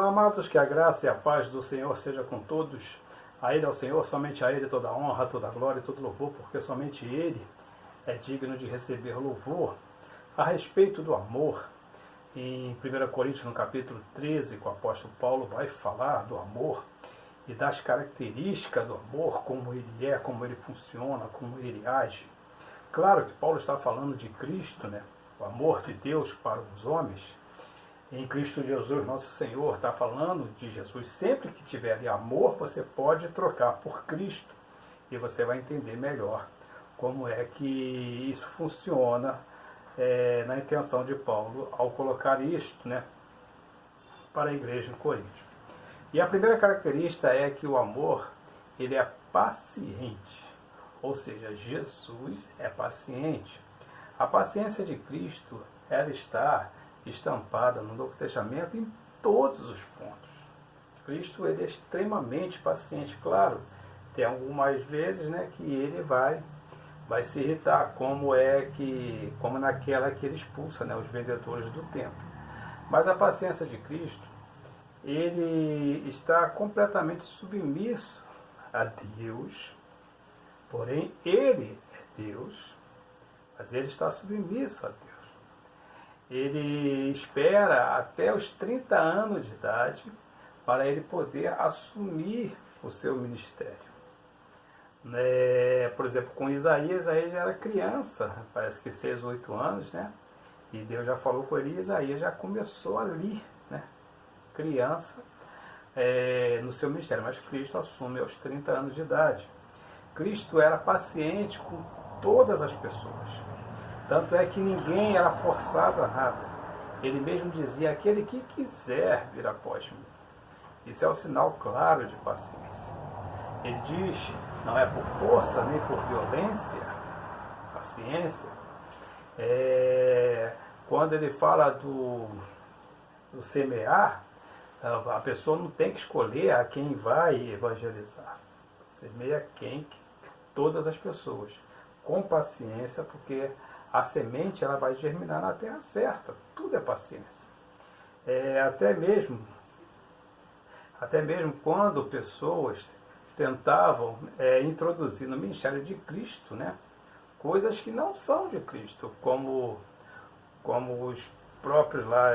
Amados, que a graça e a paz do Senhor seja com todos. A Ele, ao Senhor, somente a Ele toda a honra, toda a glória e todo louvor, porque somente Ele é digno de receber louvor. A respeito do amor, em 1 Coríntios, no capítulo 13, que o apóstolo Paulo vai falar do amor e das características do amor, como ele é, como ele funciona, como ele age. Claro que Paulo está falando de Cristo, né? O amor de Deus para os homens. Em Cristo Jesus, nosso Senhor, está falando de Jesus. Sempre que tiver ali amor, você pode trocar por Cristo. E você vai entender melhor como é que isso funciona na intenção de Paulo ao colocar isto, né, para a igreja em Corinto. E a primeira característica é que o amor, ele é paciente. Ou seja, Jesus é paciente. A paciência de Cristo, ela está estampada no Novo Testamento em todos os pontos. Cristo, ele é extremamente paciente. Claro, tem algumas vezes, né, que ele vai se irritar, como naquela que ele expulsa, né, os vendedores do templo. Mas a paciência de Cristo, ele está completamente submisso a Deus, porém ele é Deus, mas ele está submisso a Deus. Ele espera até os 30 anos de idade para ele poder assumir o seu ministério. Por exemplo, com Isaías já era criança, parece que 6 ou 8 anos, né? E Deus já falou com ele, Isaías já começou ali, né? Criança, no seu ministério, mas Cristo assume aos 30 anos de idade. Cristo era paciente com todas as pessoas. Tanto é que ninguém era forçado a nada. Ele mesmo dizia, aquele que quiser vir após mim. Isso é um sinal claro de paciência. Ele diz, não é por força nem por violência, paciência. Quando ele fala do semear, a pessoa não tem que escolher a quem vai evangelizar. Semeia todas as pessoas, com paciência, porque a semente ela vai germinar na terra certa. Tudo é paciência. Até mesmo quando pessoas tentavam introduzir no ministério de Cristo, né, coisas que não são de Cristo, como os próprios lá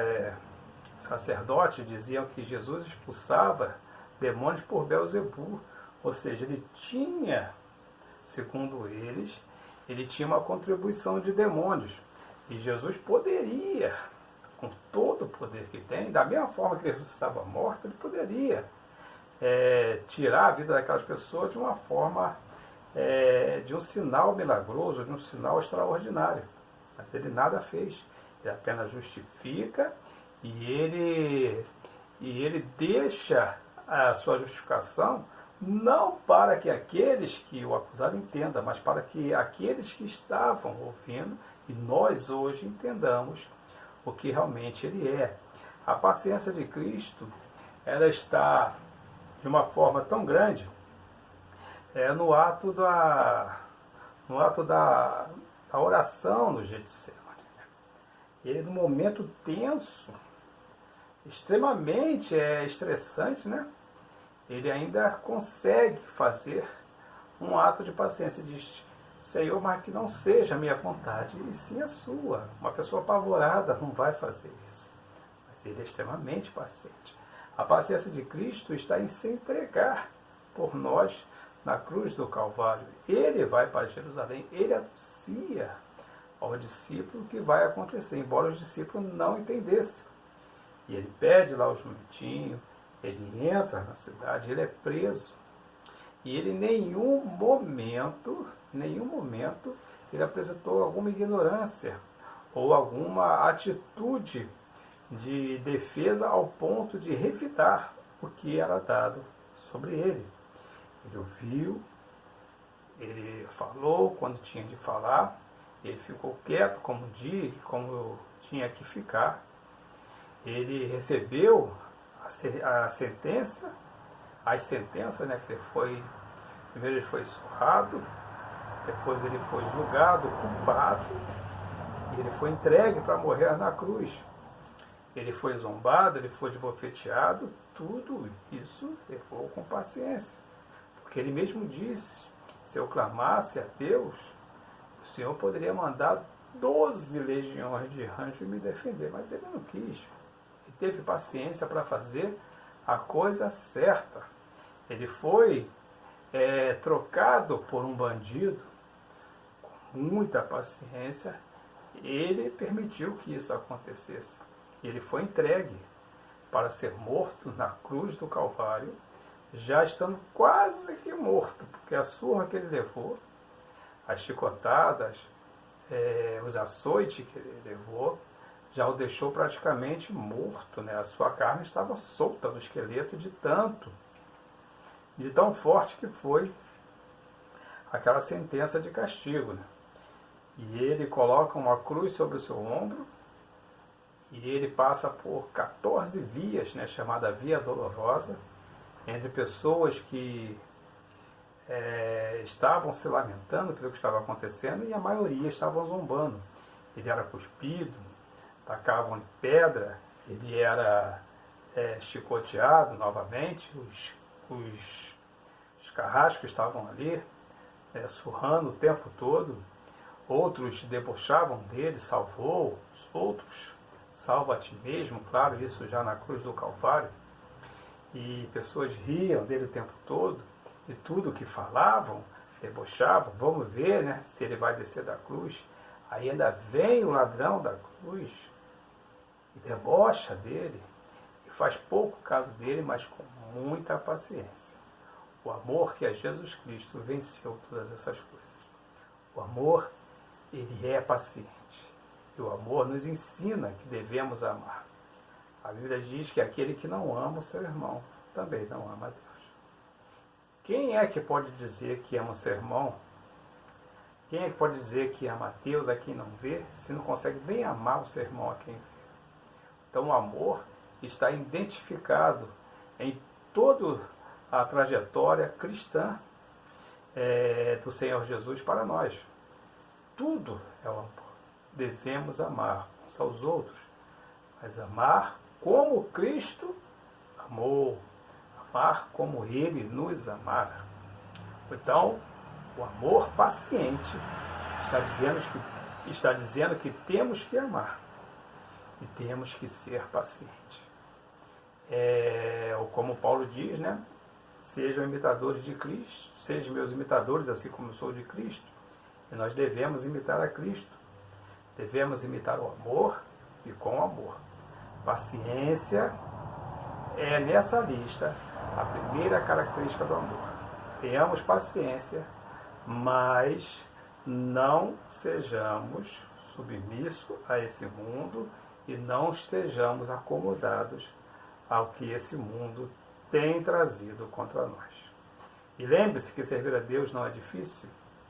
sacerdotes diziam que Jesus expulsava demônios por Belzebu, ou seja, ele tinha, segundo eles, ele tinha uma contribuição de demônios. E Jesus poderia, com todo o poder que tem, da mesma forma que Jesus estava morto, ele poderia tirar a vida daquelas pessoas de uma forma, de um sinal milagroso, de um sinal extraordinário. Mas ele nada fez. Ele apenas justifica e ele deixa a sua justificação não para que aqueles que o acusaram entendam, mas para que aqueles que estavam ouvindo e nós hoje entendamos o que realmente ele é. A paciência de Cristo, ela está de uma forma tão grande no ato da oração no Getsemane. Ele, no momento tenso, extremamente estressante, né? Ele ainda consegue fazer um ato de paciência. Diz, Senhor, mas que não seja a minha vontade, e sim a sua. Uma pessoa apavorada não vai fazer isso. Mas ele é extremamente paciente. A paciência de Cristo está em se entregar por nós na cruz do Calvário. Ele vai para Jerusalém, ele anuncia ao discípulo o que vai acontecer, embora os discípulos não entendessem. E ele pede lá o jumentinho, ele entra na cidade, ele é preso. E ele em nenhum momento, ele apresentou alguma ignorância ou alguma atitude de defesa ao ponto de revidar o que era dado sobre ele. Ele ouviu, ele falou quando tinha de falar, ele ficou quieto como tinha que ficar. Ele recebeu a sentença, as sentenças, né, que primeiro ele foi surrado, depois ele foi julgado, culpado, e ele foi entregue para morrer na cruz. ele foi zombado, ele foi esbofeteado, tudo isso levou com paciência. Porque ele mesmo disse, se eu clamasse a Deus, o Senhor poderia mandar 12 legiões de anjos me defender, mas ele não quis. Ele teve paciência para fazer a coisa certa. Ele foi trocado por um bandido, com muita paciência, ele permitiu que isso acontecesse. Ele foi entregue para ser morto na cruz do Calvário, já estando quase que morto, porque a surra que ele levou, as chicotadas, os açoites que ele levou, já o deixou praticamente morto, né? A sua carne estava solta do esqueleto de tão forte que foi aquela sentença de castigo, né? E ele coloca uma cruz sobre o seu ombro e ele passa por 14 vias, né, chamada Via Dolorosa, entre pessoas que estavam se lamentando pelo que estava acontecendo e a maioria estavam zombando. Ele era cuspido, tacavam pedra, ele era chicoteado novamente, os carrascos estavam ali, surrando o tempo todo. Outros debochavam dele, salvou, os outros, salva a ti mesmo, claro, isso já na cruz do Calvário. E pessoas riam dele o tempo todo, e tudo que falavam, debochavam, vamos ver, né, se ele vai descer da cruz. Aí ainda vem o ladrão da cruz e debocha dele, e faz pouco caso dele, mas com muita paciência. O amor que é Jesus Cristo venceu todas essas coisas. O amor, ele é paciente. E o amor nos ensina que devemos amar. A Bíblia diz que aquele que não ama o seu irmão também não ama a Deus. Quem é que pode dizer que ama o seu irmão? Quem é que pode dizer que ama a Deus a quem não vê, se não consegue nem amar o seu irmão a quem vê? Então o amor está identificado em toda a trajetória cristã do Senhor Jesus para nós. Tudo é o amor. Devemos amar uns aos outros, mas amar como Cristo amou, amar como Ele nos amara. Então, o amor paciente está dizendo que temos que amar e temos que ser pacientes. Como Paulo diz, né? Sejam imitadores de Cristo, sejam meus imitadores, assim como eu sou de Cristo. E nós devemos imitar a Cristo. Devemos imitar o amor e com amor. Paciência é, nessa lista, a primeira característica do amor. Tenhamos paciência, mas não sejamos submissos a esse mundo e não estejamos acomodados ao que esse mundo tem trazido contra nós. E lembre-se que servir a Deus não é difícil.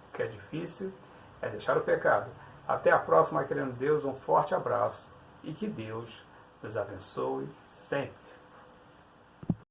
O que é difícil é deixar o pecado. Até a próxima, querendo Deus, um forte abraço e que Deus nos abençoe sempre.